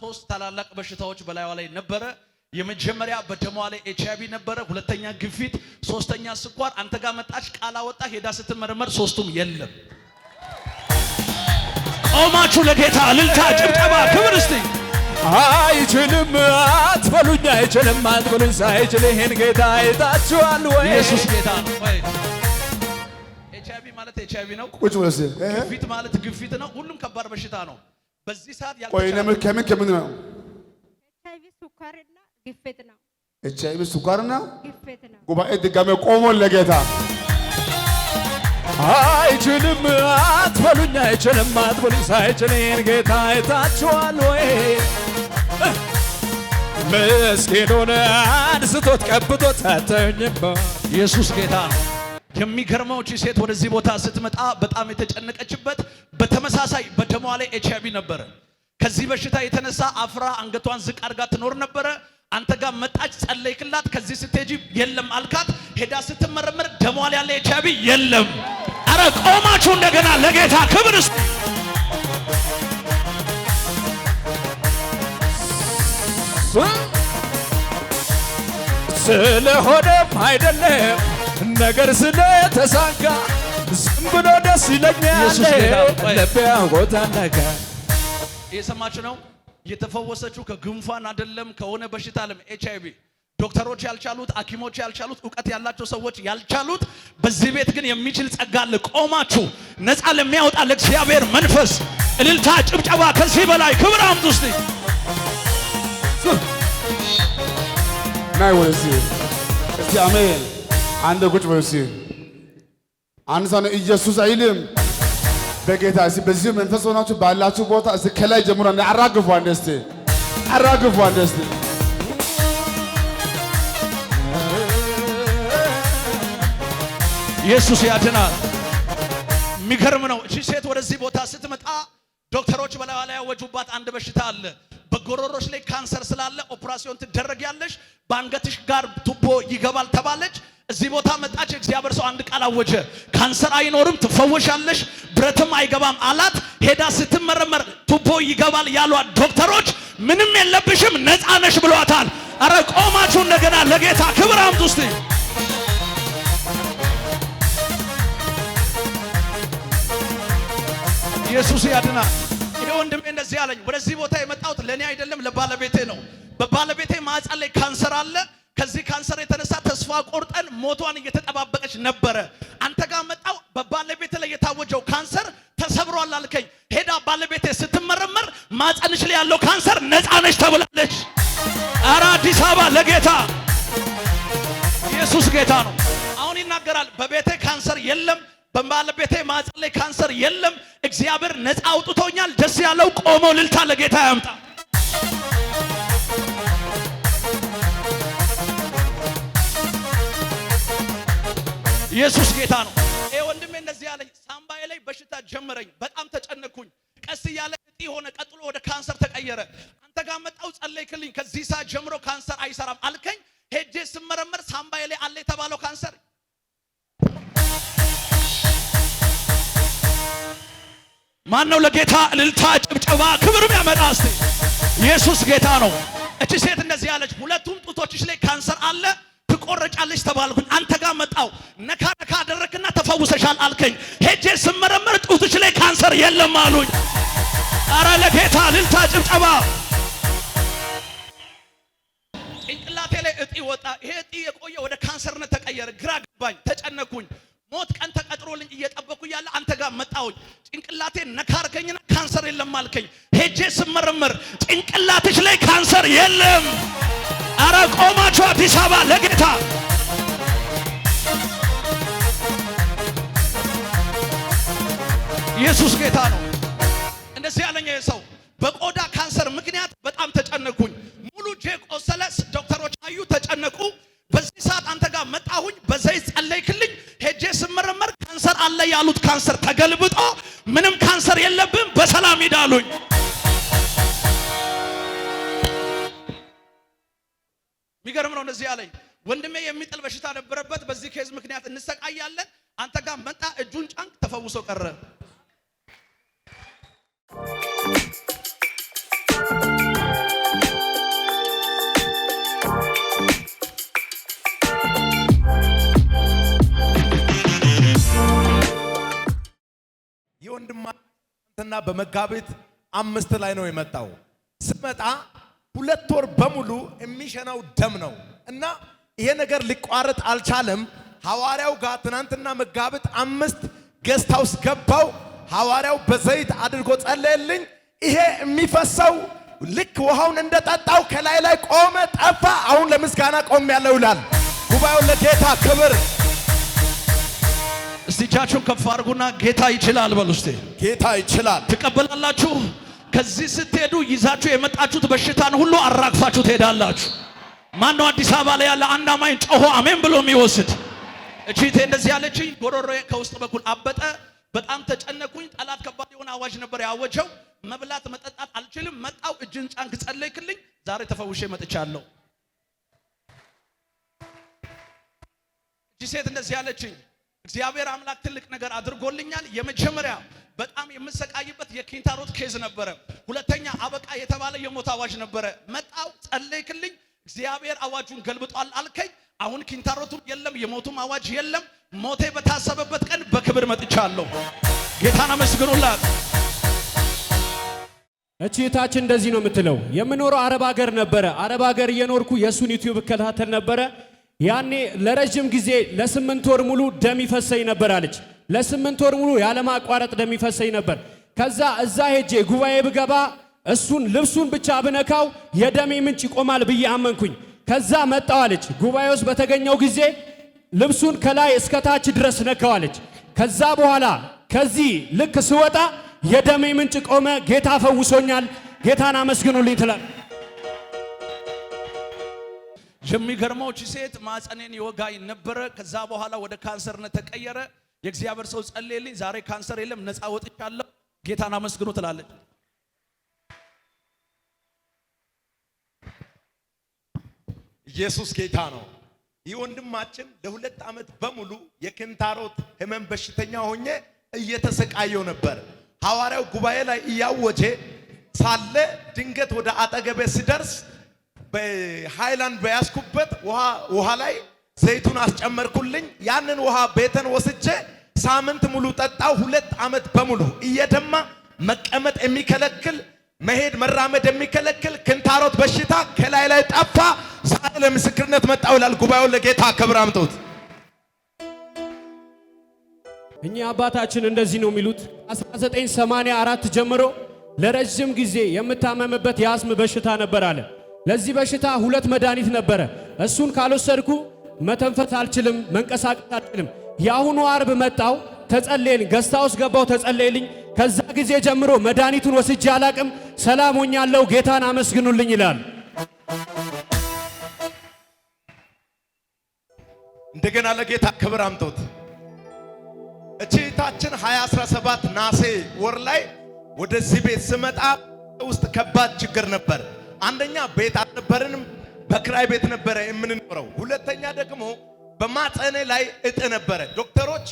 ሶስት ታላላቅ በሽታዎች በላይዋ ላይ ነበረ። የመጀመሪያ በደሟ ላይ ኤችአይቪ ነበረ፣ ሁለተኛ ግፊት፣ ሶስተኛ ስኳር። አንተ ጋር መጣች፣ ቃል አወጣ፣ ሄዳ ስትመረመር ሶስቱም የለም። ቆማችሁ ለጌታ እልልታ ጭብጨባ ክብር እስቲ። አይችልም አትበሉኝ፣ አይችልም አትበሉኝ፣ ሳይችል ይሄን ጌታ አይታችኋል ወይ? ኢየሱስ ጌታ ነው ወይ? ኤችአይቪ ማለት ኤችአይቪ ነው። ቁጭ ብለስ ግፊት ማለት ግፊት ነው። ሁሉም ከባድ በሽታ ነው። በዚህ ሰዓት ቆይ ከምን ነው? ኤችአይቪ ስኳርና ግፊት ነው። ኤችአይቪ ስኳርና ግፊት ነው። ጉባኤ ድጋሜ ቆሞ ለጌታ አይችልም አትበሉኝ፣ አይችልም አትበሉኝ፣ ሳይችል ይሄን ጌታ አይታችኋል ወይ? ምስኪኑን አንስቶት ቀብቶት አታዩኝም? ኢየሱስ ጌታ ነው። የሚገርመው እቺ ሴት ወደዚህ ቦታ ስትመጣ በጣም የተጨነቀችበት በተመሳሳይ በደሟ ላይ ኤችአይቪ ነበረ። ከዚህ በሽታ የተነሳ አፍራ አንገቷን ዝቅ አድርጋ ትኖር ነበረ። አንተ ጋር መጣች፣ ጸለይክላት። ከዚህ ስትሄጂ የለም አልካት። ሄዳ ስትመረመር ደሟ ላይ ያለ ኤችአይቪ የለም። አረ ቆማችሁ እንደገና ለጌታ ክብር እስቲ። ስለሆነም አይደለም ነገር ስለተሳካ ዝም ብሎ ደስ ይለኛል። ልቤ ጎታነካ እየሰማችሁ ነው። የተፈወሰችው ከጉንፋን አይደለም ከሆነ በሽታ አለም ኤችአይቪ ዶክተሮች ያልቻሉት፣ ሐኪሞች ያልቻሉት፣ ዕውቀት ያላቸው ሰዎች ያልቻሉት በዚህ ቤት ግን የሚችል ጸጋ አለ። ቆማችሁ ነፃ ለሚያወጣ ለእግዚአብሔር መንፈስ እልልታ ጭብጨባ ከዚህ በላይ ክብር አምጡ እስቲ። ናይ ወደዚህ እስቲ አሜን። አንድ ቁጭ በሉ እስቲ። አንድ ሰው ኢየሱስ አይልም በጌታ እስቲ በዚህ መንፈስ ሆናችሁ ባላችሁ ቦታ እስቲ ከላይ ጀምሮ አራግፉ አንድ እስቲ አራግፉ አንድ እስቲ። ኢየሱስ ያድናል። የሚገርም ነው። እቺ ሴት ወደዚህ ቦታ ስትመጣ ዶክተሮች በላይዋ ላይ ያወጁባት አንድ በሽታ አለ። በጎሮሮሽ ላይ ካንሰር ስላለ ኦፕራሲዮን ትደረጊያለሽ፣ በአንገትሽ ጋር ቱቦ ይገባል ተባለች። እዚህ ቦታ መጣች። እግዚአብሔር ሰው አንድ ቃል አወጀ። ካንሰር አይኖርም፣ ትፈወሻለሽ፣ ብረትም አይገባም አላት። ሄዳ ስትመረመር ቱቦ ይገባል ያሏት ዶክተሮች ምንም የለብሽም ነፃ ነሽ ብሏታል። አረ ቆማችሁ እንደገና ለጌታ ክብር አምጡ እስቲ። ኢየሱስ ያድናል። ይሄ ወንድሜ እንደዚህ አለኝ። ወደዚህ ቦታ የመጣሁት ለኔ አይደለም ለባለቤቴ ነው። በባለቤቴ ማህፀን ላይ ካንሰር አለ። ከዚህ ካንሰር የተነሳ ተስፋ ቆርጠን ሞቷን እየተጠባበቀች ነበረ። አንተ ጋር መጣው። በባለቤቴ ላይ የታወጀው ካንሰር ተሰብሯል አልከኝ። ሄዳ ባለቤቴ ስትመረመር ማህፀንሽ ላይ ያለው ካንሰር ነፃ ነሽ ተብላለች። ኧረ አዲስ አበባ ለጌታ ኢየሱስ ጌታ ነው። አሁን ይናገራል። በቤቴ ካንሰር የለም፣ በባለቤቴ ማህፀን ላይ ካንሰር የለም። እግዚአብሔር ነፃ አውጥቶኛል። ደስ ያለው ቆሞ ልልታ ለጌታ ያምጣ። ኢየሱስ ጌታ ነው። ይሄ ወንድሜ እንደዚህ ያለኝ፣ ሳምባዬ ላይ በሽታ ጀመረኝ። በጣም ተጨነኩኝ። ቀስ እያለ እጢ ሆነ፣ ቀጥሎ ወደ ካንሰር ተቀየረ። አንተ ጋር መጣው፣ ጸለይክልኝ። ከዚህ ሰዓት ጀምሮ ካንሰር አይሰራም አልከኝ። ሄጄ ስመረመር ሳምባዬ ላይ አለ የተባለው ካንሰር ማን ነው? ለጌታ እልልታ ጭብጨባ ክብርም ያመጣ እስቲ። ኢየሱስ ጌታ ነው። እቺ ሴት እንደዚህ ያለች፣ ሁለቱም ጡቶችሽ ላይ ካንሰር አለ ትቆረጫለች ተባልኩኝ። አንተ ጋር መጣው፣ ነካ ነካ አደረክና ተፈውሰሻል አልከኝ። ሄጄ ስመረመር ጡትሽ ላይ ካንሰር የለም አሉኝ። አረ ለጌታ እልልታ ጭብጨባ። ጭንቅላቴ ላይ እጢ ወጣ። ይሄ እጢ የቆየ ወደ ካንሰርነት ተቀየረ። ግራ ገባኝ፣ ተጨነኩኝ። ሞት ቀን ተቀጥሮልኝ እየጠበኩ ያለ አንተ ጋር መጣሁኝ። ጭንቅላቴ ነካ አርከኝና ካንሰር የለም አልከኝ። ሄጄ ስመረመር ጭንቅላትሽ ላይ ካንሰር የለም። አረ ቆማችሁ አዲስ አበባ ለጌታ ኢየሱስ ጌታ ነው። እንደዚህ ያለኝ ሰው በቆዳ ካንሰር ምክንያት በጣም ተጨነኩኝ። ሙሉ እጄ ቆሰለ። ዶክተሮች አዩ፣ ተጨነቁ። በዚህ ሰዓት አንተ ጋር መጣሁኝ። በዘይት ጸለይክልኝ። ሄጄ ስመረመር ካንሰር አለ ያሉት ካንሰር ተገልብጦ ምንም ካንሰር የለብም በሰላም ሂዳሉኝ። የሚገርም ነው። እንደዚህ ያለኝ ወንድሜ የሚጥል በሽታ ነበረበት። በዚህ ኬዝ ምክንያት እንሰቃያለን። አንተ ጋር መጣ፣ እጁን ጫንክ፣ ተፈውሶ ቀረ። በመጋቢት 5 ላይ ነው የመጣው። ስመጣ 2 ወር በሙሉ የሚሸናው ደም ነው እና ይሄ ነገር ሊቋረጥ አልቻለም። ሐዋርያው ጋር ትናንትና መጋቢት 5 ጌስት ሃውስ ገባው። ሐዋርያው በዘይት አድርጎ ጸለየልኝ። ይሄ የሚፈሰው ልክ ውሃውን እንደጠጣው ከላይ ላይ ቆመ፣ ጠፋ። አሁን ለምስጋና ቆም ያለው ይላል። ጉባኤው ለጌታ ክብር። እስቲ እጃችሁን ከፍ አድርጉና ጌታ ይችላል በሉ። እስቲ ጌታ ይችላል። ትቀበላላችሁ። ከዚህ ስትሄዱ ይዛችሁ የመጣችሁት በሽታን ሁሉ አራግፋችሁ ትሄዳላችሁ። ማን ነው አዲስ አበባ ላይ ያለ አንድ አማኝ ጮሆ አሜን ብሎ የሚወስድ? እቺቴ እንደዚህ ያለችኝ፣ ጎሮሮዬ ከውስጥ በኩል አበጠ። በጣም ተጨነኩኝ። ጠላት ከባድ የሆነ አዋጅ ነበር ያወጀው። መብላት መጠጣት አልችልም። መጣው፣ እጅን ጫንክ፣ ጸለይክልኝ። ዛሬ ተፈውሼ መጥቻለሁ። እቺ ሴት እንደዚህ ያለችኝ፣ እግዚአብሔር አምላክ ትልቅ ነገር አድርጎልኛል። የመጀመሪያ በጣም የምሰቃይበት የኪንታሮት ኬዝ ነበረ። ሁለተኛ አበቃ የተባለ የሞት አዋጅ ነበረ። መጣው፣ ጸለይክልኝ፣ እግዚአብሔር አዋጁን ገልብጧል አልከኝ። አሁን ኪንታሮቱም የለም፣ የሞቱም አዋጅ የለም። ሞቴ በታሰበበት ቀን በክብር መጥቻለሁ። ጌታን አመስግኑላት። እቺታችን እንደዚህ ነው የምትለው። የምኖረው አረብ ሀገር ነበረ። አረብ ሀገር እየኖርኩ የሱን ዩቲዩብ እከታተል ነበረ። ያኔ ለረጅም ጊዜ ለ8 ወር ሙሉ ደም ይፈሰኝ ነበር አለች። ለ8 ወር ሙሉ ያለማቋረጥ ደም ይፈሰኝ ነበር። ከዛ እዛ ሄጄ ጉባኤ ብገባ እሱን ልብሱን ብቻ ብነካው የደሜ ምንጭ ይቆማል ብዬ አመንኩኝ። ከዛ መጣው አለች። ጉባኤ ውስጥ በተገኘው ጊዜ ልብሱን ከላይ እስከ ታች ድረስ ነካዋለች። ከዛ በኋላ ከዚህ ልክ ስወጣ የደሜ ምንጭ ቆመ። ጌታ ፈውሶኛል። ጌታን አመስግኑልኝ ትላል። የሚገርመው እቺ ሴት ማጸኔን ይወጋኝ ነበረ። ከዛ በኋላ ወደ ካንሰርነት ተቀየረ። የእግዚአብሔር ሰው ጸለየልኝ። ዛሬ ካንሰር የለም፣ ነፃ ወጥቻለሁ። ጌታን አመስግኑ ትላለች። ኢየሱስ ጌታ ነው። ይህ ወንድማችን ለ2 ዓመት በሙሉ የኪንታሮት ህመም በሽተኛ ሆኜ እየተሰቃየው ነበር። ሐዋርያው ጉባኤ ላይ እያወጀ ሳለ ድንገት ወደ አጠገቤ ሲደርስ በሃይላንድ በያዝኩበት ውሃ ላይ ዘይቱን አስጨመርኩልኝ። ያንን ውሃ ቤተን ወስጄ ሳምንት ሙሉ ጠጣው። 2 ዓመት በሙሉ እየደማ መቀመጥ የሚከለክል መሄድ መራመድ የሚከለክል ኪንታሮት በሽታ ከላይ ላይ ጠፋ። ዛሬ ለምስክርነት መጣው ይላል። ጉባኤው ለጌታ ክብር አምጡት። እኛ አባታችን እንደዚህ ነው የሚሉት። 1984 ጀምሮ ለረጅም ጊዜ የምታመምበት የአስም በሽታ ነበር አለ። ለዚህ በሽታ 2 መድኃኒት ነበረ። እሱን ካልወሰድኩ መተንፈስ አልችልም፣ መንቀሳቀስ አልችልም። የአሁኑ አርብ መጣው፣ ተጸለየልኝ። ገስታ ውስጥ ገባው፣ ተጸለየልኝ። ከዛ ጊዜ ጀምሮ መድኃኒቱን ወስጄ አላቅም። ሰላም ሆኛለሁ። ጌታን አመስግኑልኝ ይላል። እንደገና ለጌታ ክብር አምጡት። እቺታችን 2017 ናሴ ወር ላይ ወደዚህ ቤት ስመጣ ውስጥ ከባድ ችግር ነበር። አንደኛ ቤት አልነበረንም፣ በክራይ ቤት ነበረ የምንኖረው። ሁለተኛ ደግሞ በማጸኔ ላይ እጥ ነበረ። ዶክተሮች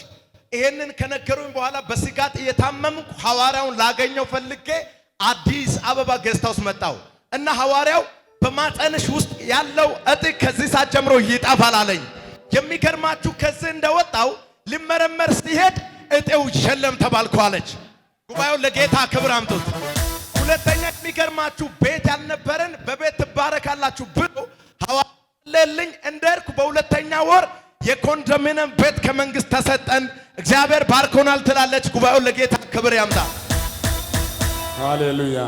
ይሄንን ከነገሩኝ በኋላ በስጋት እየታመምኩ ሐዋርያውን ላገኘው ፈልጌ አዲስ አበባ ጌስት ሃውስ መጣው እና ሐዋርያው በማጸንሽ ውስጥ ያለው እጥ ከዚህ ሰዓት ጀምሮ ይጠፋል አለኝ። የሚገርማችሁ ከዚህ እንደወጣው ልመረመር ሲሄድ እጤው ሸለም ተባልኩ አለች። ጉባኤው ለጌታ ክብር አምጡት። ሁለተኛ የሚገርማችሁ ቤት ያልነበረን በቤት ትባረካላችሁ ብሎ ሐዋርያው እንደርኩ በሁለተኛ ወር የኮንዶሚኒየም ቤት ከመንግስት ተሰጠን። እግዚአብሔር ባርኮናል ትላለች። ጉባኤው ለጌታ ክብር ያምጣ። ሃሌሉያ